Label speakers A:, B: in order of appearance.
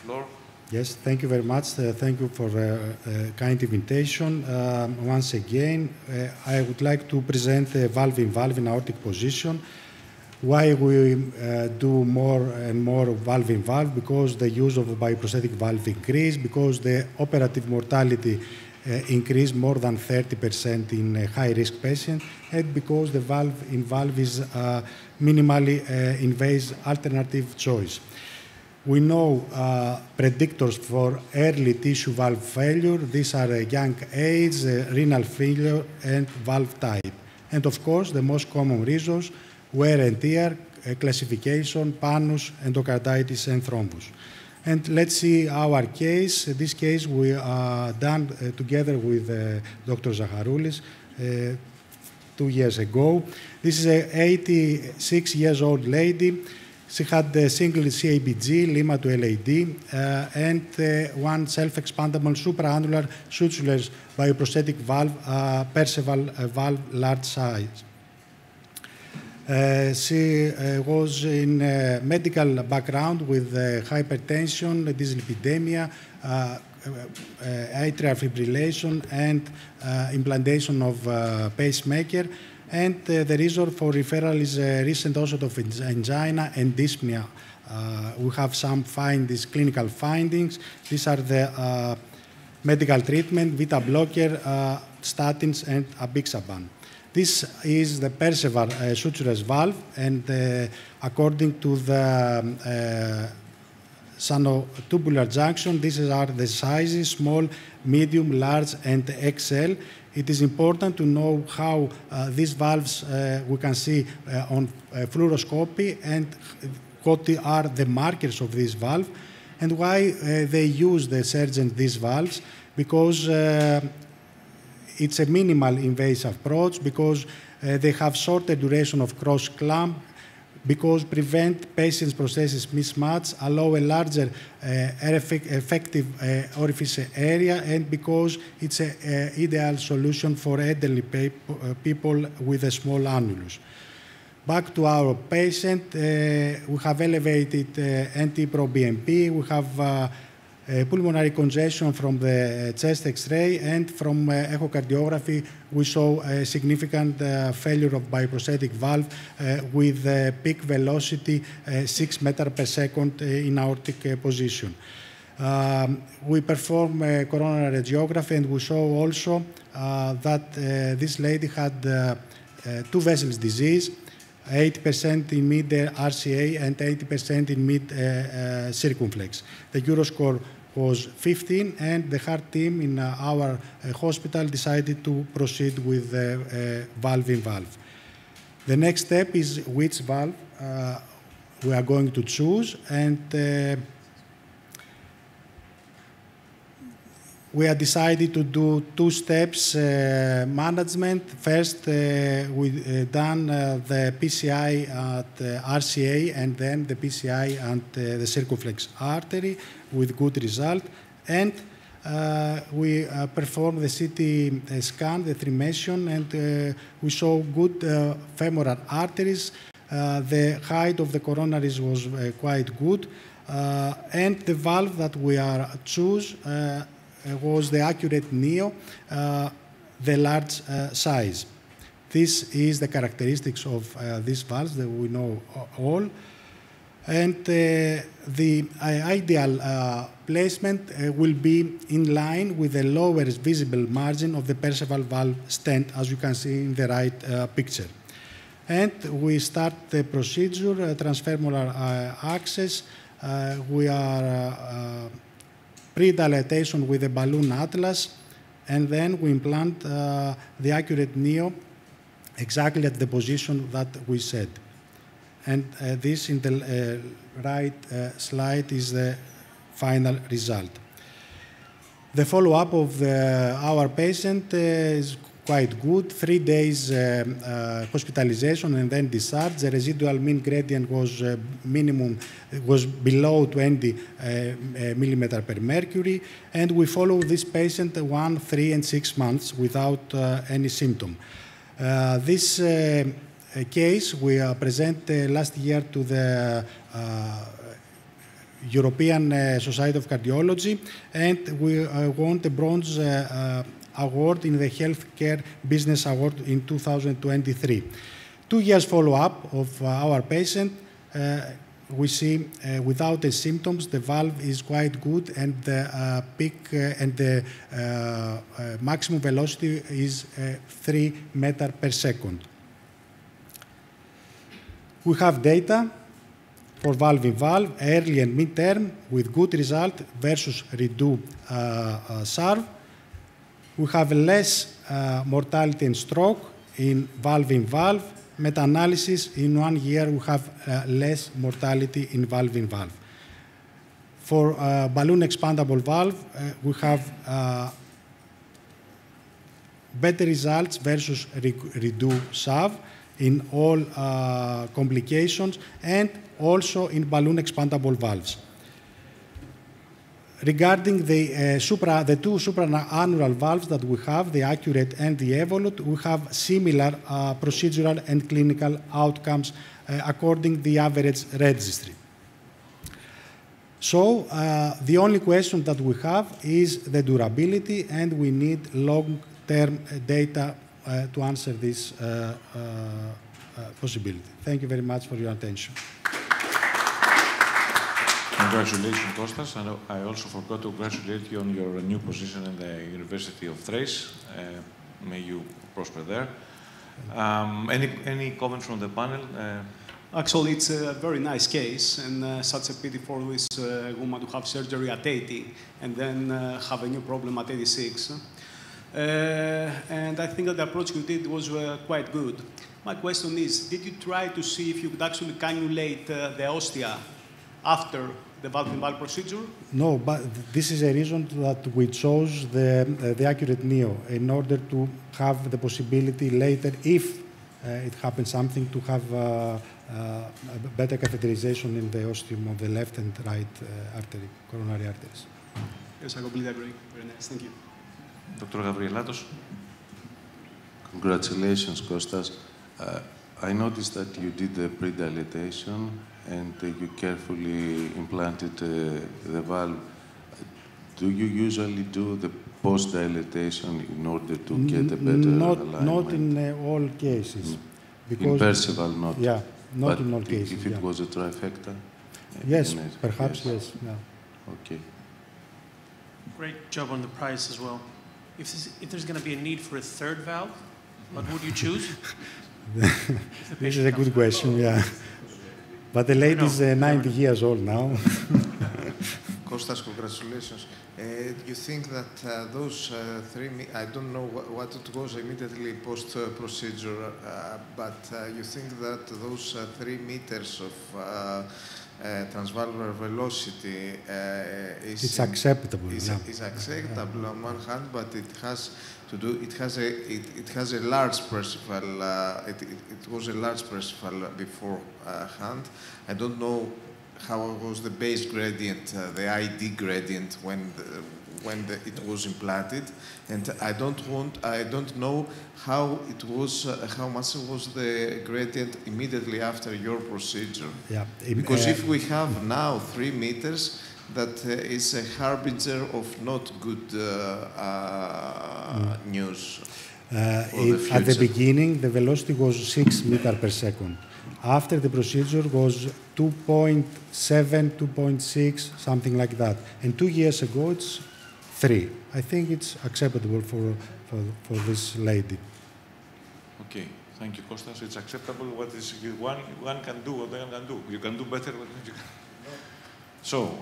A: floor.
B: Yes, thank you very much. Thank you for the kind invitation. Once again, I would like to present the valve-in-valve in aortic position. Why we do more and more valve-in-valve? Because the use of bioprosthetic valve increase, because the operative mortality increase more than 30% in high-risk patients, and because the valve-in-valve is minimally invasive alternative choice. We know predictors for early tissue valve failure. These are young age, renal failure, and valve type. And of course, the most common reasons, wear and tear, classification, pannus, endocarditis, and thrombus. And let's see our case. This case we done together with Dr. Zacharoulis 2 years ago. This is an 86-year-old lady. She had a single CABG, Lima to LAD, and one self-expandable supraannular sutureless bioprosthetic valve, Perceval valve, large size. She was in medical background with hypertension, dyslipidemia, atrial fibrillation, and implantation of pacemaker. And the reason for referral is recent onset of angina and dyspnea. We have some clinical findings. These are the medical treatment, beta blocker, statins, and apixaban. This is the Perceval sutureless valve, and according to the sanotubular junction, these are the sizes: small, medium, large, and XL. It is important to know how these valves we can see on fluoroscopy and what are the markers of this valve, and why they use the surgeons these valves, because it's a minimal invasive approach, because they have shorter duration of cross clamp, because prevent patient's prosthesis mismatch, allow a larger effective orifice area, and because it's an ideal solution for elderly people with a small annulus. Back to our patient, we have elevated NT-proBNP, we have pulmonary congestion from the chest X-ray, and from echocardiography we saw a significant failure of bioprosthetic valve with peak velocity 6 meters per second in aortic position. We performed coronary angiography, and we saw also that this lady had 2 vessels disease, 80% in mid RCA and 80% in mid circumflex. The Euroscore was 15, and the heart team in our hospital decided to proceed with valve-in-valve. The next step is which valve we are going to choose, and we have decided to do 2 steps management. First, we done the PCI at RCA, and then the PCI at the circumflex artery with good result. And we performed the CT scan, the trimation, and we saw good femoral arteries. The height of the coronaries was quite good. And the valve that we are choose was the accurate neo, the large size. This is the characteristics of these valves that we know all. And the ideal placement will be in line with the lowest visible margin of the Perceval valve stent, as you can see in the right picture. And we start the procedure, transfemoral access. We are pre-dilatation with a balloon atlas, and then we implant the accurate neo exactly at the position that we said. And this in the right slide is the final result. The follow-up of our patient is quite good. 3 days hospitalization and then discharge. The residual mean gradient was was below 20 millimeter per mercury, and we follow this patient 1, 3, and 6 months without any symptom. This case we present last year to the European Society of Cardiology, and we won the bronze award in the Healthcare Business Award in 2023. 2 years follow-up of our patient, we see without the symptoms, the valve is quite good, and the peak and the maximum velocity is 3 meters per second. We have data for valve-in-valve, early and mid-term, with good result versus redo SARV. We have less mortality and stroke in valve-in-valve. Meta-analysis, in 1 year, we have less mortality in valve-in-valve. For balloon expandable valve, we have better results versus redo SAV in all complications and also in balloon expandable valves. Regarding the two supraannular valves that we have, the Accurate and the Evolut, we have similar procedural and clinical outcomes according to the average registry. So the only question that we have is the durability, and we need long-term data to answer this possibility. Thank you very much for your attention.
A: Congratulations, Kostas, and I also forgot to congratulate you on your new position in the University of Thrace. May you prosper there. Any comments from the panel?
C: Actually, it's a very nice case, and such a pity for this woman to have surgery at 80 and then have a new problem at 86. And I think that the approach you did was quite good. My question is, did you try to see if you could actually cannulate the ostia after the valve-in-valve procedure?
B: No, but this is a reason that we chose the Accurate Neo, in order to have the possibility later, if it happens something, to have a better catheterization in the ostium of the left and right artery, coronary arteries.
C: Yes, I completely agree. Very nice. Thank you.
A: Dr. Gabrielatos.
D: Congratulations, Kostas. I noticed that you did the pre-dilatation and you carefully implanted the valve. Do you usually do the post-dilatation in order to get a better alignment?
B: Not in all cases. Because
D: in Percival, not?
B: Yeah, not
D: but
B: in all cases.
D: If it was a trifecta?
B: Yes, perhaps yes. Yeah.
D: Okay.
E: Great job on the price as well. If there's going to be a need for a third valve, what would you choose?
B: This is a good question, yeah. But the lady is 90 years old now.
F: Kostas, congratulations. You think that those 3, I don't know what it was immediately post-procedure, but you think that those 3 meters of transvalvular velocity
B: it's acceptable.
F: Is acceptable on one hand, but it has to do. It has a large Percival. It was a large Percival beforehand. I don't know how was the base gradient, the ID gradient when it was implanted, and I don't know how it was, how much was the gradient immediately after your procedure.
B: Yeah.
F: Because if we have now 3 meters, that is a harbinger of not good news.
B: At the beginning, the velocity was 6 meters per second. After the procedure was 2.7, 2.6, something like that. And 2 years ago, it's 3. I think it's acceptable for this lady.
A: Okay, thank you, Kostas. It's acceptable. What is one can do, what one can do. You can do better. So.